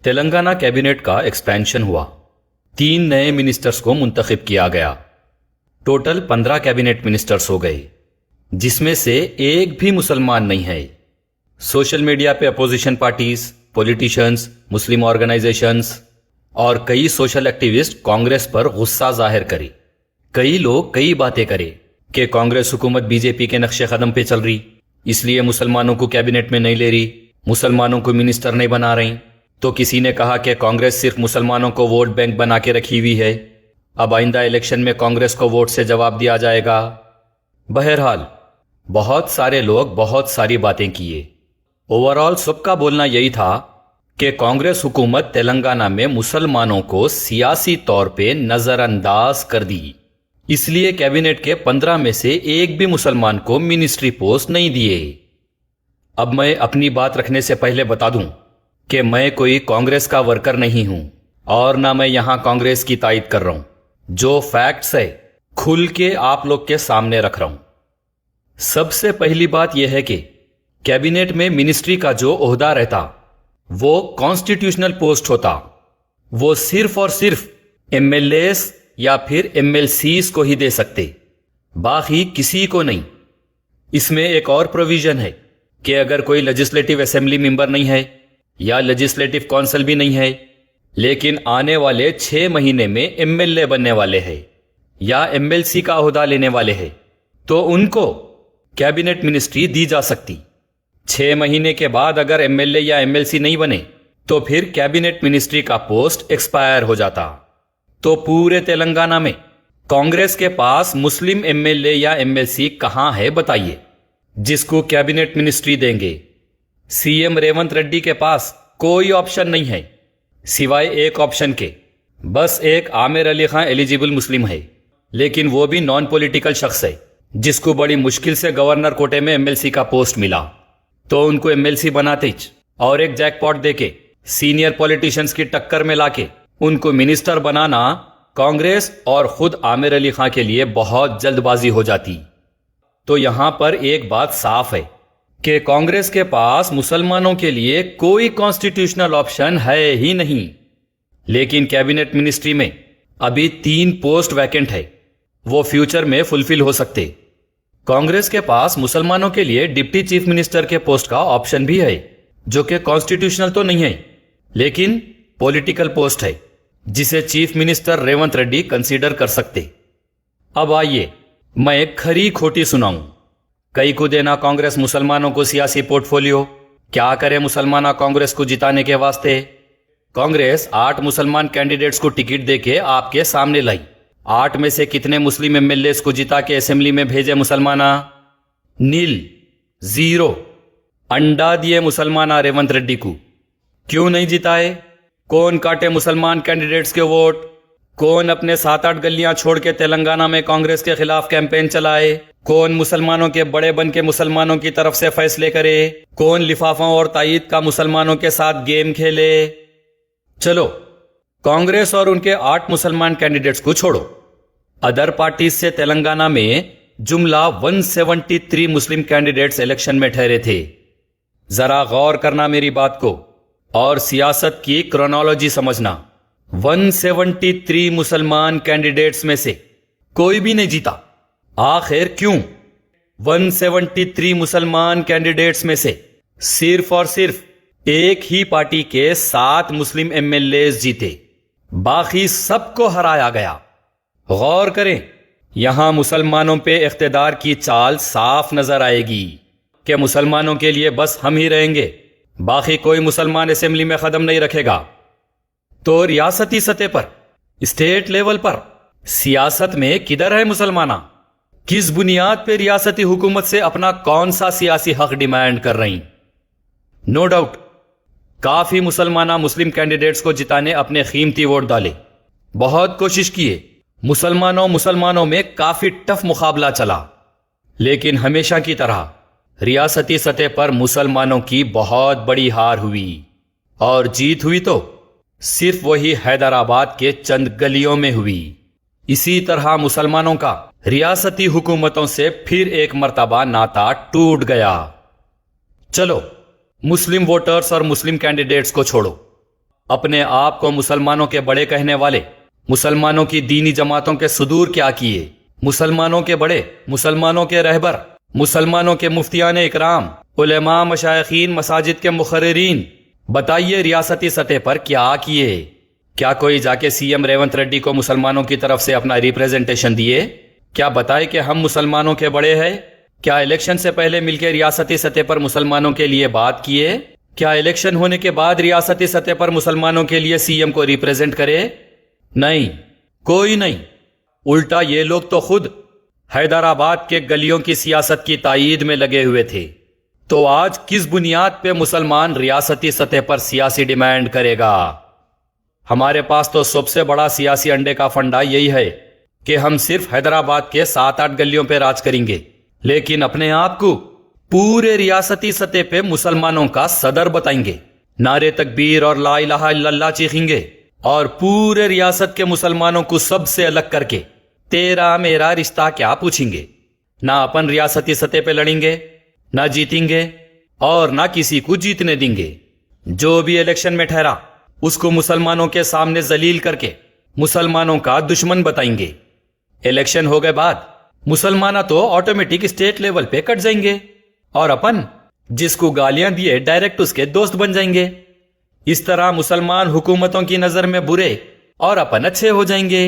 Telangana cabinet का expansion हुआ। 3 नए मिनिस्टर्स को मुंतखब किया गया। टोटल 15 कैबिनेट मिनिस्टर्स हो गए, जिसमें से एक भी मुसलमान नहीं है। सोशल मीडिया पे अपोजिशन पार्टीज, पॉलिटिशियंस, मुस्लिम ऑर्गेनाइजेशंस और कई सोशल एक्टिविस्ट कांग्रेस पर गुस्सा जाहिर करे। कई लोग कई बातें करे कि कांग्रेस हुकूमत बीजेपी के नक्शे कदम पे चल रही, इसलिए मुसलमानों को कैबिनेट में नहीं ले रही, मुसलमानों को मिनिस्टर नहीं बना रही। तो किसी ने कहा कि कांग्रेस सिर्फ मुसलमानों को वोट बैंक बना के रखी हुई है, अब आइंदा इलेक्शन में कांग्रेस को वोट से जवाब दिया जाएगा। बहरहाल बहुत सारे लोग बहुत सारी बातें किए। ओवरऑल सबका बोलना यही था कि कांग्रेस हुकूमत तेलंगाना में मुसलमानों को सियासी तौर पे नजरअंदाज कर दी, इसलिए कैबिनेट के 15 में से एक भी मुसलमान को मिनिस्ट्री पोस्ट नहीं दिए। अब मैं अपनी बात रखने से पहले बता दूं कि मैं कोई कांग्रेस का वर्कर नहीं हूं और ना मैं यहां कांग्रेस की तायद कर रहा हूं। जो फैक्ट्स है खुल के आप लोग के सामने रख रहा हूं। सबसे पहली बात यह है कि कैबिनेट में मिनिस्ट्री का जो ओहदा रहता वो कॉन्स्टिट्यूशनल पोस्ट होता। वो सिर्फ और सिर्फ एमएलएस या फिर एमएलसीज को ही दे सकते, बाकी किसी को नहीं। इसमें एक और प्रोविजन है कि अगर कोई लेजिस्लेटिव असेंबली मेंबर नहीं है या लेजिस्लेटिव काउंसिल भी नहीं है, लेकिन आने वाले 6 महीने में एमएलए बनने वाले हैं या एमएलसी का ओहदा लेने वाले हैं, तो उनको कैबिनेट मिनिस्ट्री दी जा सकती। 6 महीने के बाद अगर एमएलए या एमएलसी नहीं बने तो फिर कैबिनेट मिनिस्ट्री का पोस्ट एक्सपायर हो जाता। तो पूरे तेलंगाना में कांग्रेस के पास मुस्लिम एमएलए या एमएलसी कहां है बताइए, जिसको कैबिनेट मिनिस्ट्री देंगे। सीएम रेवंत रेड्डी के पास कोई ऑप्शन नहीं है सिवाय एक ऑप्शन के, बस एक आमिर अली खां एलिजिबल मुस्लिम है, लेकिन वो भी नॉन पॉलिटिकल शख्स है जिसको बड़ी मुश्किल से गवर्नर कोटे में एमएलसी का पोस्ट मिला। तो उनको एमएलसी बनाते और एक जैकपॉट देके सीनियर पॉलिटिशियंस की टक्कर में लाके उनको मिनिस्टर बनाना कांग्रेस और खुद आमिर अली खां के लिए बहुत जल्दबाजी हो जाती। तो यहां पर एक बात साफ है कि कांग्रेस के पास मुसलमानों के लिए कोई कॉन्स्टिट्यूशनल ऑप्शन है ही नहीं। लेकिन कैबिनेट मिनिस्ट्री में अभी 3 पोस्ट वैकेंट है, वो फ्यूचर में फुलफिल हो सकते। कांग्रेस के पास मुसलमानों के लिए डिप्टी चीफ मिनिस्टर के पोस्ट का ऑप्शन भी है, जो कि कॉन्स्टिट्यूशनल तो नहीं है लेकिन पॉलिटिकल पोस्ट है, जिसे chief minister Revanth Reddy consider कर सकते। अब आइए मैं एक खरी खोटी सुनाऊं। कई को देना कांग्रेस मुसलमानों को सियासी पोर्टफोलियो, क्या करे मुसलमाना कांग्रेस को जिताने के वास्ते। कांग्रेस 8 मुसलमान कैंडिडेट्स को टिकट देके आपके सामने लाई। 8 में से कितने मुस्लिम एमएलए को जिता के असेंबली में भेजे मुसलमाना? नील, 0। अंडा दिए मुसलमाना रेवंत रेड्डी को। क्यों नहीं जिताए? कौन काटे मुसलमान कैंडिडेट्स के वोट? कौन अपने 7-8 गलियां छोड़ के तेलंगाना में कांग्रेस के खिलाफ कैंपेन चलाए? कौन मुसलमानों के बड़े बन के मुसलमानों की तरफ से फैसले करे? कौन लिफाफों और तायीद का मुसलमानों के साथ गेम खेले? चलो कांग्रेस और उनके 8 मुसलमान कैंडिडेट्स को छोड़ो, अदर पार्टीज से तेलंगाना में जुमला 173 मुस्लिम कैंडिडेट्स इलेक्शन में ठहरे थे। जरा गौर करना मेरी बात को और सियासत की क्रोनोलॉजी समझना। 173 मुसलमान कैंडिडेट्स में से कोई भी नहीं जीता। आखिर क्यों? 173 मुसलमान कैंडिडेट्स में से सिर्फ और सिर्फ एक ही पार्टी के 7 मुस्लिम एमएलए जीते, बाकी सबको हराया गया। गौर करें, यहां मुसलमानों पे इख्तिदार की चाल साफ नजर आएगी कि मुसलमानों के लिए बस हम ही रहेंगे, बाकी कोई मुसलमान असेंबली में कदम नहीं रखेगा। तो रियासती सतह पर, स्टेट लेवल पर सियासत में किधर है मुसलमाना? किस बुनियाद पे रियासती हुकूमत से अपना कौन सा सियासी हक डिमांड कर रही? नो डाउट काफी मुसलमाना मुस्लिम कैंडिडेट्स को जिताने अपने कीमती वोट डाले, बहुत कोशिश किए, मुसलमानों में काफी टफ मुकाबला चला, लेकिन हमेशा की तरह रियासती सतह पर मुसलमानों की बहुत बड़ी हार हुई और जीत हुई तो सिर्फ वही हैदराबाद के चंद गलियों में हुई। इसी तरह मुसलमानों का रियासती हुकूमतों से फिर एक मर्तबा नाता टूट गया। चलो मुस्लिम वोटर्स और मुस्लिम कैंडिडेट्स को छोड़ो, اپنے آپ کو مسلمانوں کے بڑے کہنے والے مسلمانوں کی دینی جماعتوں کے صدور کیا کیے، مسلمانوں کے بڑے، مسلمانوں کے رہبر، مسلمانوں کے مفتیان اکرام، علماء، مشائخین، مساجد کے مقررین، بتائیے ریاستی سطح پر کیا کیے؟ کیا کوئی جا کے سی ایم ریونت ریڈی کو مسلمانوں کی طرف سے اپنا ریپریزنٹیشن دیے؟ کیا بتائے کہ ہم مسلمانوں کے بڑے ہیں؟ کیا الیکشن سے پہلے مل کے ریاستی سطح پر مسلمانوں کے لیے بات کیے؟ کیا الیکشن ہونے کے بعد ریاستی سطح پر مسلمانوں کے لیے سی ایم کو ریپریزنٹ کرے؟ نہیں، کوئی نہیں۔ الٹا یہ لوگ تو خود حیدرآباد کے گلیوں کی سیاست کی تائید میں لگے ہوئے تھے۔ تو آج کس بنیاد پہ مسلمان ریاستی سطح پر سیاسی ڈیمانڈ کرے گا؟ ہمارے پاس تو سب سے بڑا سیاسی انڈے کا فنڈا یہی ہے کہ ہم صرف حیدرآباد کے 7-8 گلیوں پہ راج کریں گے، لیکن اپنے آپ کو پورے ریاستی سطح پہ مسلمانوں کا صدر بتائیں گے، نعرے تکبیر اور لا الہ الا اللہ چیخیں گے، اور پورے ریاست کے مسلمانوں کو سب سے الگ کر کے تیرا میرا رشتہ کیا پوچھیں گے۔ نہ اپن ریاستی سطح پہ لڑیں گے، نہ جیتیں گے، اور نہ کسی کو جیتنے دیں گے۔ جو بھی الیکشن میں ٹھہرا اس کو مسلمانوں کے سامنے ذلیل کر کے مسلمانوں کا دشمن بتائیں گے۔ الیکشن ہو گئے بعد مسلمانہ تو آٹومیٹک اسٹیٹ لیول پہ کٹ جائیں گے، اور اپن جس کو گالیاں دیے ڈائریکٹ اس کے دوست بن جائیں گے۔ اس طرح مسلمان حکومتوں کی نظر میں برے اور اپن اچھے ہو جائیں گے۔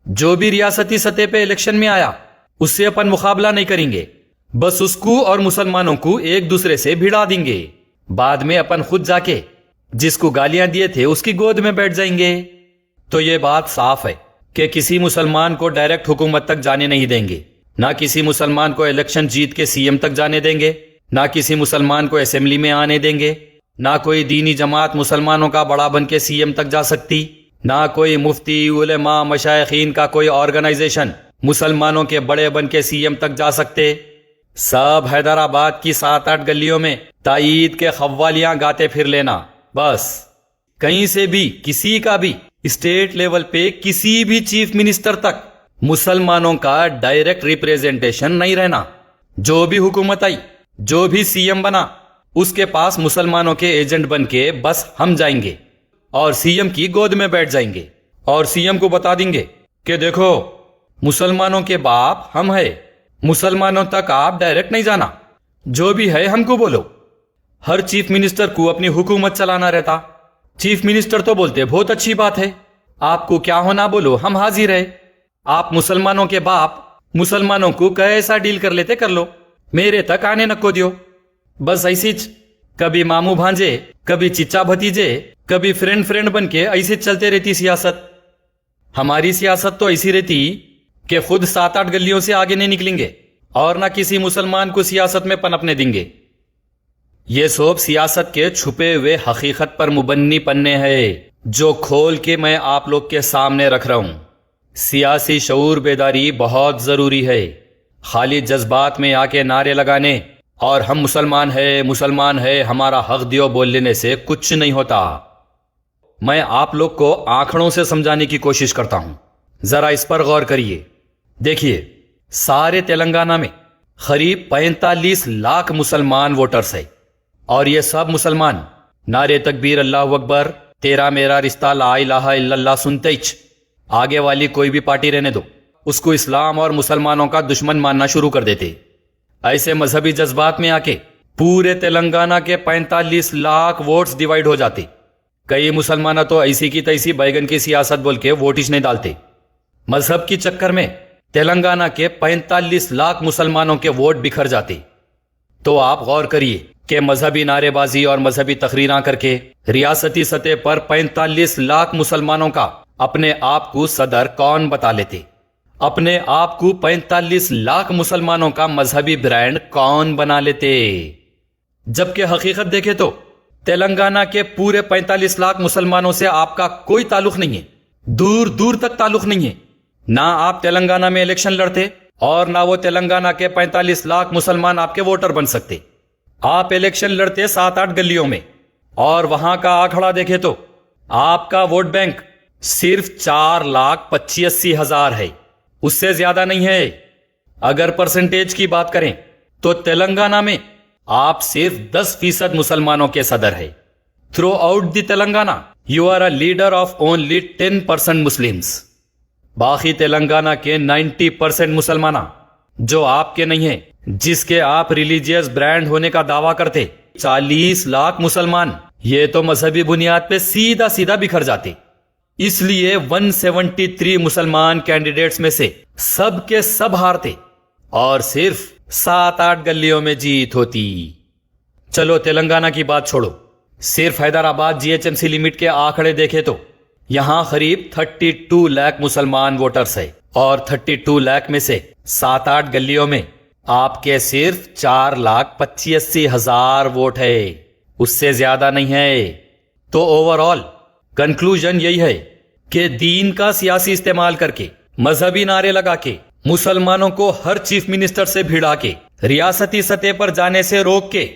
جو بھی ریاستی سطح پہ الیکشن میں آیا اس سے اپن مقابلہ نہیں کریں گے، بس اس کو اور مسلمانوں کو ایک دوسرے سے بھڑا دیں گے۔ بعد میں اپن خود جا کے جس کو گالیاں دیے تھے اس کی گود میں بیٹھ جائیں گے۔ تو یہ بات صاف ہے کہ کسی مسلمان کو ڈائریکٹ حکومت تک جانے نہیں دیں گے، نہ کسی مسلمان کو الیکشن جیت کے سی ایم تک جانے دیں گے، نہ کسی مسلمان کو اسمبلی میں آنے دیں گے، نہ کوئی دینی جماعت مسلمانوں کا بڑا بن کے سی ایم تک جا سکتی، نہ کوئی مفتی، علماء، مشائخین کا کوئی آرگنائزیشن مسلمانوں کے بڑے بن کے سی ایم تک جا سکتے۔ سب حیدرآباد کی 7-8 گلیوں میں تائید کے قوالیاں گاتے پھر لینا، بس۔ کہیں سے بھی کسی کا بھی اسٹیٹ لیول پہ کسی بھی چیف منسٹر تک مسلمانوں کا ڈائریکٹ ریپریزنٹیشن نہیں رہنا۔ جو بھی حکومت آئی، جو بھی سی ایم بنا، اس کے پاس مسلمانوں کے ایجنٹ بن کے بس ہم جائیں گے اور سی ایم کی گود میں بیٹھ جائیں گے، اور سی ایم کو بتا دیں گے کہ دیکھو مسلمانوں کے باپ ہم ہیں، مسلمانوں تک آپ ڈائریکٹ نہیں جانا، جو بھی ہے ہم کو بولو۔ ہر چیف منسٹر کو اپنی حکومت چلانا رہتا۔ چیف منسٹر تو بولتے بہت اچھی بات ہے، آپ کو کیا ہونا بولو، ہم حاضر ہے۔ آپ مسلمانوں کے باپ مسلمانوں کو کیسا ڈیل کر لیتے کر لو، میرے تک آنے نکو دیو۔ بس ایسی کبھی ماموں بھانجے، کبھی چچا بھتیجے، کبھی فرینڈ بن کے ایسے چلتے رہتی سیاست۔ ہماری سیاست تو ایسی رہتی کہ خود 7-8 گلیوں سے آگے نہیں نکلیں گے اور نہ کسی مسلمان کو سیاست میں پنپنے دیں گے۔ یہ سب سیاست کے چھپے ہوئے حقیقت پر مبنی پنے ہیں جو کھول کے میں آپ لوگ کے سامنے رکھ رہا ہوں۔ سیاسی شعور بیداری بہت ضروری ہے۔ خالی جذبات میں آ کے نعرے لگانے اور ہم مسلمان ہے ہمارا حق دیو بول لینے سے کچھ نہیں ہوتا۔ میں آپ لوگ کو آنکھڑوں سے سمجھانے کی کوشش کرتا ہوں، ذرا اس پر غور کریے۔ دیکھیے، سارے تلنگانہ میں قریب 45 لاکھ مسلمان ووٹرز ہیں، اور یہ سب مسلمان نعرے تکبیر اللہ اکبر، تیرا میرا رشتہ، لا الہ الا اللہ سنتے ہی آگے والی کوئی بھی پارٹی رہنے دو اس کو اسلام اور مسلمانوں کا دشمن ماننا شروع کر دیتے۔ ایسے مذہبی جذبات میں آ کے پورے تلنگانہ کے 45 لاکھ ووٹس ڈیوائیڈ ہو جاتے۔ کئی مسلمانہ تو ایسی کی تیسی بیگن کی سیاست بول کے ووٹ ہی نہیں ڈالتے۔ مذہب کی چکر میں تلنگانہ کے 45 لاکھ مسلمانوں کے ووٹ بکھر جاتے۔ تو آپ غور کریے کہ مذہبی نعرے بازی اور مذہبی تقریراں کر کے ریاستی سطح پر 45 لاکھ مسلمانوں کا اپنے آپ کو صدر کون بتا لیتے؟ اپنے آپ کو 45 لاکھ مسلمانوں کا مذہبی برانڈ کون بنا لیتے؟ جبکہ حقیقت دیکھے تو تلنگانہ کے پورے 45 لاکھ مسلمانوں سے آپ کا کوئی تعلق نہیں ہے، دور دور تک تعلق نہیں ہے۔ نہ آپ تلنگانہ میں الیکشن لڑتے اور نہ وہ تلنگانہ کے 45 لاکھ مسلمان آپ کے ووٹر بن سکتے۔ آپ الیکشن لڑتے 7-8 گلیوں میں، اور وہاں کا آنکڑا دیکھے تو آپ کا ووٹ بینک صرف 4,85,000 ہے، اس سے زیادہ نہیں ہے۔ اگر پرسنٹیج کی بات کریں تو تلنگانہ میں آپ صرف 10% مسلمانوں کے صدر ہے۔ Throughout the Telangana you are a leader of only 10% Muslims. बाकी तेलंगाना के 90% मुसलमाना जो आपके नहीं है, जिसके आप रिलीजियस ब्रांड होने का दावा करते, 40 लाख मुसलमान ये तो मजहबी बुनियाद पे सीधा सीधा बिखर जाते। इसलिए 173 मुसलमान कैंडिडेट्स में से सब के सब हारते और सिर्फ 7-8 गलियों में जीत होती। चलो तेलंगाना की बात छोड़ो, सिर्फ हैदराबाद जीएचएमसी लिमिट के आंकड़े देखे तो यहां करीब 32 लाख मुसलमान वोटर्स है और 32 लाख में से 7-8 गलियों में आपके सिर्फ 4,85,000 वोट है, उससे ज्यादा नहीं है। तो ओवरऑल कंक्लूजन यही है कि दीन का सियासी इस्तेमाल करके, मजहबी नारे लगा के, मुसलमानों को हर चीफ मिनिस्टर से भिड़ा के, रियासती सतह पर जाने से रोक के,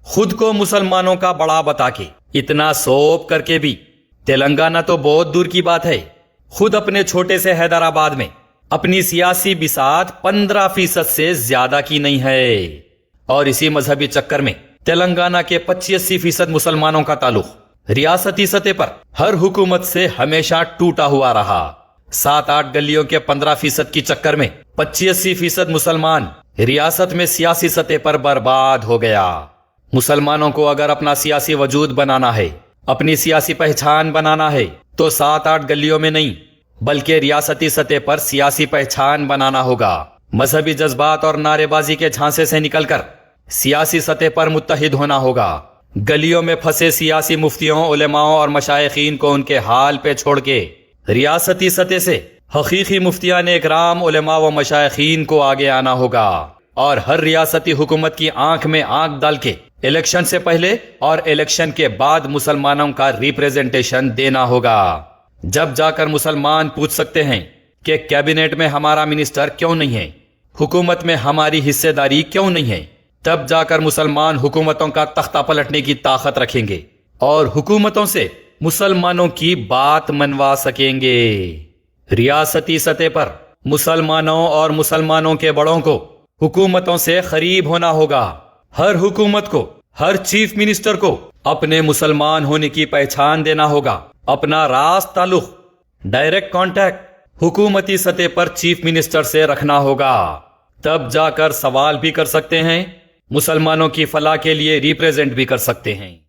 खुद को मुसलमानों का बड़ा बता के, इतना सौंप करके भी तेलंगाना तो बहुत दूर की बात है, खुद अपने छोटे से हैदराबाद में अपनी सियासी बिसात 15% से ज्यादा की नहीं है। और इसी मजहबी चक्कर में तेलंगाना के 85% मुसलमानों का ताल्लुक रियासती सतह पर हर हुकूमत से हमेशा टूटा हुआ रहा। 7-8 गलियों के 15% की चक्कर में 85% मुसलमान रियासत में सियासी सतह पर बर्बाद हो गया। मुसलमानों को अगर अपना सियासी वजूद बनाना है, अपनी सियासी पहचान बनाना है, तो 7-8 गलियों में नहीं बल्कि रियासती सतह पर सियासी पहचान बनाना होगा। मजहबी जज्बात और नारेबाजी के झांसे से निकलकर सियासी सतह पर मुत्तहिद होना होगा। गलियों में फंसे सियासी मुफ्तियों, उलेमाओं और मशाइखीन को उनके हाल पे छोड़ के रियासती सतह से हकीकी मुफ्तियान इकराम, उलेमा व मशाइखीन को आगे आना होगा और हर रियासती हुकूमत की आंख में आंख डाल के इलेक्शन से पहले और इलेक्शन के बाद मुसलमानों का रिप्रेजेंटेशन देना होगा। जब जाकर मुसलमान पूछ सकते हैं कि कैबिनेट में हमारा मिनिस्टर क्यों नहीं है, हुकूमत में हमारी हिस्सेदारी क्यों नहीं है, तब जाकर मुसलमान हुकूमतों का तख्ता पलटने की ताकत रखेंगे और हुकूमतों से मुसलमानों की बात मनवा सकेंगे। रियासती सतह पर मुसलमानों और मुसलमानों के बड़ों को हुकूमतों से करीब होना होगा। हर हुकूमत को, हर चीफ मिनिस्टर को अपने मुसलमान होने की पहचान देना होगा। अपना रास्त ताल्लुक, डायरेक्ट कांटेक्ट हुकूमती सतह पर चीफ मिनिस्टर से रखना होगा। तब जाकर सवाल भी कर सकते हैं, मुसलमानों की फलाह के लिए रिप्रेजेंट भी कर सकते हैं।